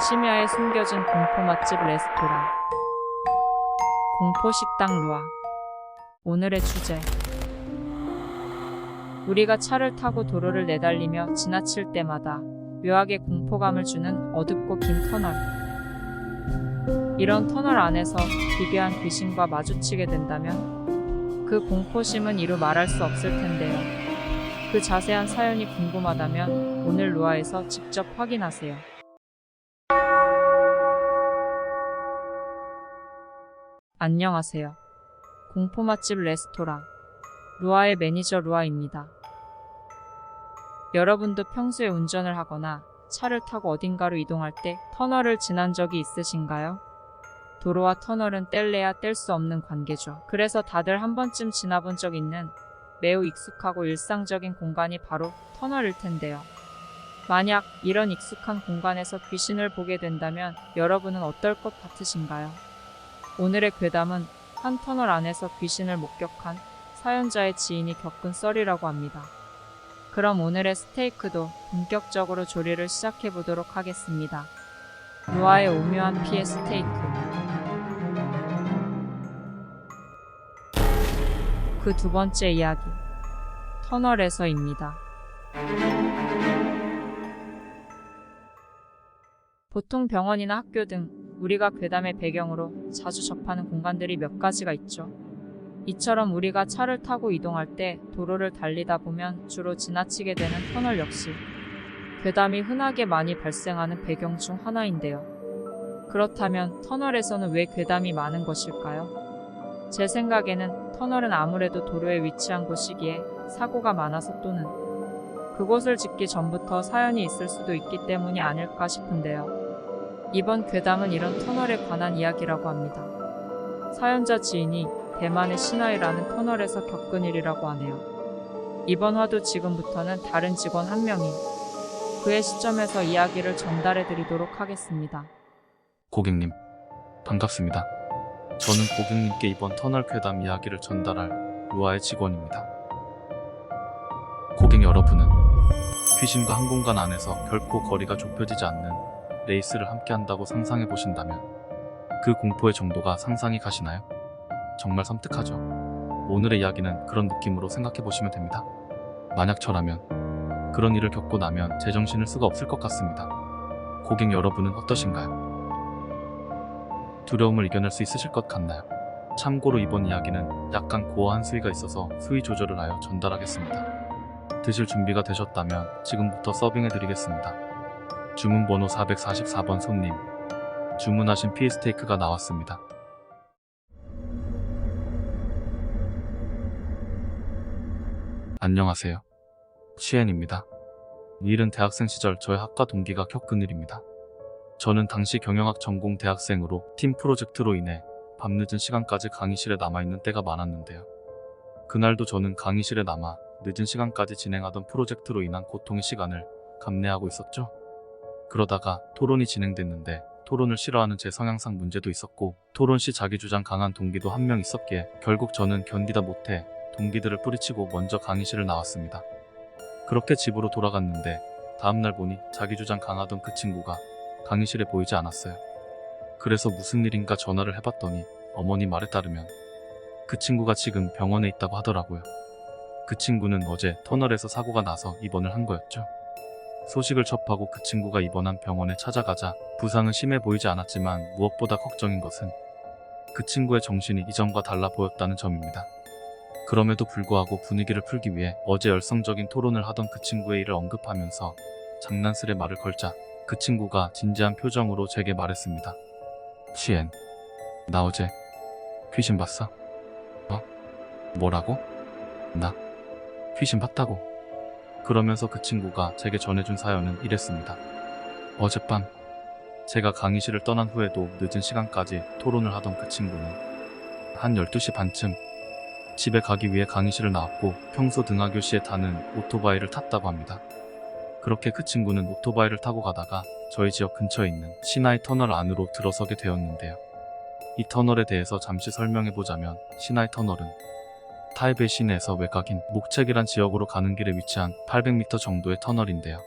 심야에 숨겨진 공포 맛집 레스토랑. 공포 식당 루아. 오늘의 주제. 우리가 차를 타고 도로를 내달리며 지나칠 때마다 묘하게 공포감을 주는 어둡고 긴 터널. 이런 터널 안에서 기괴한 귀신과 마주치게 된다면 그 공포심은 이루 말할 수 없을 텐데요. 그 자세한 사연이 궁금하다면 오늘 루아에서 직접 확인하세요. 안녕하세요. 공포 맛집 레스토랑 루아의 매니저 루아입니다. 여러분도 평소에 운전을 하거나 차를 타고 어딘가로 이동할 때 터널을 지난 적이 있으신가요? 도로와 터널은 뗄래야 뗄 수 없는 관계죠. 그래서 다들 한 번쯤 지나본 적 있는 매우 익숙하고 일상적인 공간이 바로 터널일 텐데요. 만약 이런 익숙한 공간에서 귀신을 보게 된다면 여러분은 어떨 것 같으신가요? 오늘의 괴담은 한 터널 안에서 귀신을 목격한 사연자의 지인이 겪은 썰이라고 합니다. 그럼 오늘의 스테이크도 본격적으로 조리를 시작해 보도록 하겠습니다. 루아의 오묘한 피해 스테이크. 그 두 번째 이야기. 터널에서입니다. 보통 병원이나 학교 등 우리가 괴담의 배경으로 자주 접하는 공간들이 몇 가지가 있죠. 이처럼 우리가 차를 타고 이동할 때 도로를 달리다 보면 주로 지나치게 되는 터널 역시 괴담이 흔하게 많이 발생하는 배경 중 하나인데요. 그렇다면 터널에서는 왜 괴담이 많은 것일까요? 제 생각에는 터널은 아무래도 도로에 위치한 곳이기에 사고가 많아서 또는 그곳을 짓기 전부터 사연이 있을 수도 있기 때문이 아닐까 싶은데요. 이번 괴담은 이런 터널에 관한 이야기라고 합니다. 사연자 지인이 대만의 시나이라는 터널에서 겪은 일이라고 하네요. 이번 화도 지금부터는 다른 직원 한 명이 그의 시점에서 이야기를 전달해 드리도록 하겠습니다. 고객님, 반갑습니다. 저는 고객님께 이번 터널 괴담 이야기를 전달할 루아의 직원입니다. 고객 여러분은 귀신과 한 공간 안에서 결코 거리가 좁혀지지 않는 레이스를 함께 한다고 상상해 보신다면 그 공포의 정도가 상상이 가시나요? 정말 섬뜩하죠. 오늘의 이야기는 그런 느낌으로 생각해 보시면 됩니다. 만약 저라면 그런 일을 겪고 나면 제정신을 수가 없을 것 같습니다. 고객 여러분은 어떠신가요? 두려움을 이겨낼 수 있으실 것 같나요? 참고로 이번 이야기는 약간 고어한 수위가 있어서 수위 조절을 하여 전달하겠습니다. 드실 준비가 되셨다면 지금부터 서빙해 드리겠습니다. 주문 번호 444번 손님, 주문하신 피해 스테이크가 나왔습니다. 안녕하세요. 시엔입니다. 이 일은 대학생 시절 저의 학과 동기가 겪은 일입니다. 저는 당시 경영학 전공 대학생으로 팀 프로젝트로 인해 밤늦은 시간까지 강의실에 남아있는 때가 많았는데요. 그날도 저는 강의실에 남아 늦은 시간까지 진행하던 프로젝트로 인한 고통의 시간을 감내하고 있었죠. 그러다가 토론이 진행됐는데 토론을 싫어하는 제 성향상 문제도 있었고 토론 시 자기주장 강한 동기도 한 명 있었기에 결국 저는 견디다 못해 동기들을 뿌리치고 먼저 강의실을 나왔습니다. 그렇게 집으로 돌아갔는데 다음날 보니 자기주장 강하던 그 친구가 강의실에 보이지 않았어요. 그래서 무슨 일인가 전화를 해봤더니 어머니 말에 따르면 그 친구가 지금 병원에 있다고 하더라고요. 그 친구는 어제 터널에서 사고가 나서 입원을 한 거였죠. 소식을 접하고 그 친구가 입원한 병원에 찾아가자 부상은 심해 보이지 않았지만 무엇보다 걱정인 것은 그 친구의 정신이 이전과 달라 보였다는 점입니다. 그럼에도 불구하고 분위기를 풀기 위해 어제 열성적인 토론을 하던 그 친구의 일을 언급하면서 장난스레 말을 걸자 그 친구가 진지한 표정으로 제게 말했습니다. 시엔, 나 어제 귀신 봤어? 뭐라고? 나 귀신 봤다고. 그러면서 그 친구가 제게 전해준 사연은 이랬습니다. 어젯밤 제가 강의실을 떠난 후에도 늦은 시간까지 토론을 하던 그 친구는 한 12시 반쯤 집에 가기 위해 강의실을 나왔고 평소 등하교 시에 타는 오토바이를 탔다고 합니다. 그렇게 그 친구는 오토바이를 타고 가다가 저희 지역 근처에 있는 시나이 터널 안으로 들어서게 되었는데요. 이 터널에 대해서 잠시 설명해보자면 시나이 터널은 타이베이 시내에서 외곽인 목책이란 지역으로 가는 길에 위치한 800m 정도의 터널인데요.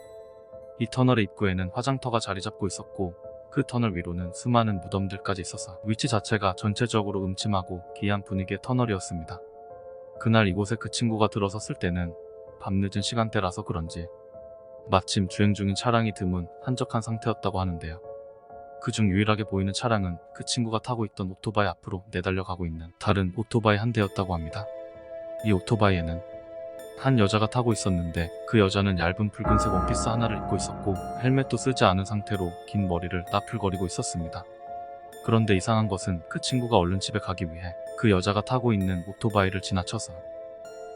이 터널의 입구에는 화장터가 자리 잡고 있었고 그 터널 위로는 수많은 무덤들까지 있어서 위치 자체가 전체적으로 음침하고 기이한 분위기의 터널이었습니다. 그날 이곳에 그 친구가 들어섰을 때는 밤늦은 시간대라서 그런지 마침 주행 중인 차량이 드문 한적한 상태였다고 하는데요. 그중 유일하게 보이는 차량은 그 친구가 타고 있던 오토바이 앞으로 내달려 가고 있는 다른 오토바이 한 대였다고 합니다. 이 오토바이에는 한 여자가 타고 있었는데 그 여자는 얇은 붉은색 원피스 하나를 입고 있었고 헬멧도 쓰지 않은 상태로 긴 머리를 나풀거리고 있었습니다. 그런데 이상한 것은 그 친구가 얼른 집에 가기 위해 그 여자가 타고 있는 오토바이를 지나쳐서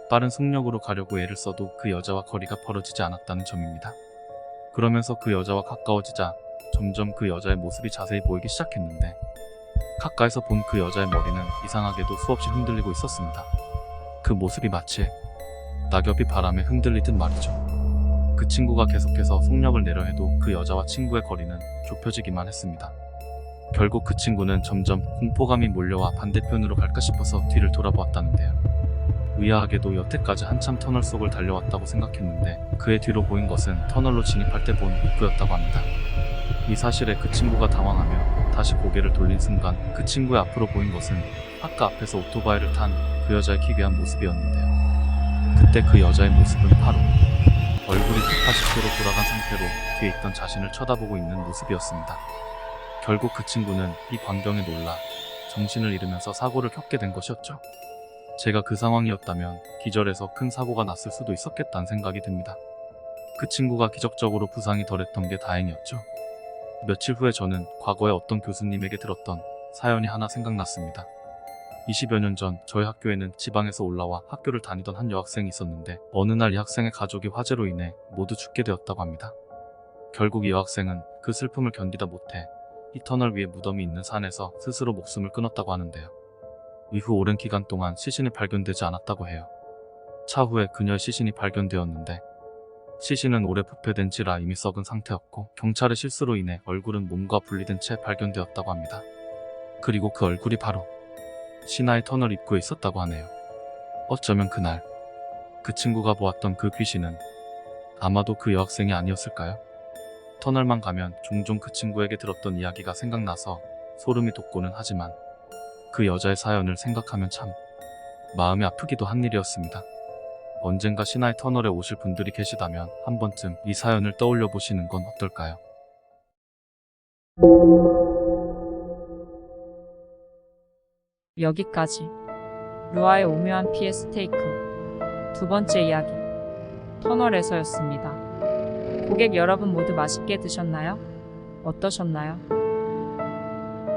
빠른 속력으로 가려고 애를 써도 그 여자와 거리가 벌어지지 않았다는 점입니다. 그러면서 그 여자와 가까워지자 점점 그 여자의 모습이 자세히 보이기 시작했는데 가까이서 본 그 여자의 머리는 이상하게도 수없이 흔들리고 있었습니다. 그 모습이 마치 낙엽이 바람에 흔들리듯 말이죠. 그 친구가 계속해서 속력을 내려 해도 그 여자와 친구의 거리는 좁혀지기만 했습니다. 결국 그 친구는 점점 공포감이 몰려와 반대편으로 갈까 싶어서 뒤를 돌아보았다는데요. 의아하게도 여태까지 한참 터널 속을 달려왔다고 생각했는데 그의 뒤로 보인 것은 터널로 진입할 때 본 입구였다고 합니다. 이 사실에 그 친구가 당황하며 다시 고개를 돌린 순간 그 친구의 앞으로 보인 것은 아까 앞에서 오토바이를 탄 그 여자의 기괴한 모습이었는데요. 그때 그 여자의 모습은 바로 얼굴이 180도로 돌아간 상태로 뒤에 있던 자신을 쳐다보고 있는 모습이었습니다. 결국 그 친구는 이 광경에 놀라 정신을 잃으면서 사고를 겪게 된 것이었죠. 제가 그 상황이었다면 기절해서 큰 사고가 났을 수도 있었겠다는 생각이 듭니다. 그 친구가 기적적으로 부상이 덜했던 게 다행이었죠. 며칠 후에 저는 과거에 어떤 교수님에게 들었던 사연이 하나 생각났습니다. 20여 년 전 저희 학교에는 지방에서 올라와 학교를 다니던 한 여학생이 있었는데 어느 날 이 학생의 가족이 화재로 인해 모두 죽게 되었다고 합니다. 결국 이 여학생은 그 슬픔을 견디다 못해 이 터널 위에 무덤이 있는 산에서 스스로 목숨을 끊었다고 하는데요. 이후 오랜 기간 동안 시신이 발견되지 않았다고 해요. 차후에 그녀의 시신이 발견되었는데 시신은 오래 부패된 지라 이미 썩은 상태였고 경찰의 실수로 인해 얼굴은 몸과 분리된 채 발견되었다고 합니다. 그리고 그 얼굴이 바로 시나이 터널 입구에 있었다고 하네요. 어쩌면 그날 그 친구가 보았던 그 귀신은 아마도 그 여학생이 아니었을까요? 터널만 가면 종종 그 친구에게 들었던 이야기가 생각나서 소름이 돋고는 하지만 그 여자의 사연을 생각하면 참 마음이 아프기도 한 일이었습니다. 언젠가 시나이 터널에 오실 분들이 계시다면 한 번쯤 이 사연을 떠올려 보시는 건 어떨까요? 여기까지 루아의 오묘한 피해 스테이크 두 번째 이야기 터널에서였습니다. 고객 여러분 모두 맛있게 드셨나요? 어떠셨나요?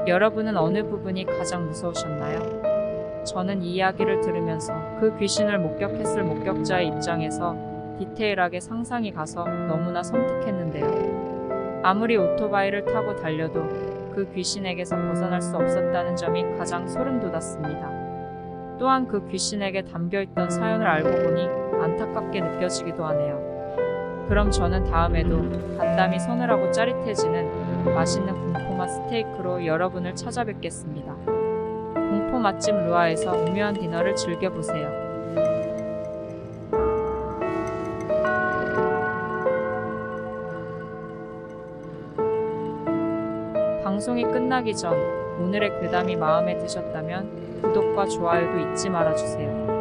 여러분은 어느 부분이 가장 무서우셨나요? 저는 이 이야기를 들으면서 그 귀신을 목격했을 목격자의 입장에서 디테일하게 상상이 가서 너무나 섬뜩했는데요. 아무리 오토바이를 타고 달려도 그 귀신에게서 벗어날 수 없었다는 점이 가장 소름 돋았습니다. 또한 그 귀신에게 담겨있던 사연을 알고 보니 안타깝게 느껴지기도 하네요. 그럼 저는 다음에도 간담이 서늘하고 짜릿해지는 맛있는 공포맛 스테이크로 여러분을 찾아뵙겠습니다. 공포 맛집 루아에서 오묘한 디너를 즐겨보세요. 방송이 끝나기 전 오늘의 괴담이 마음에 드셨다면 구독과 좋아요도 잊지 말아주세요.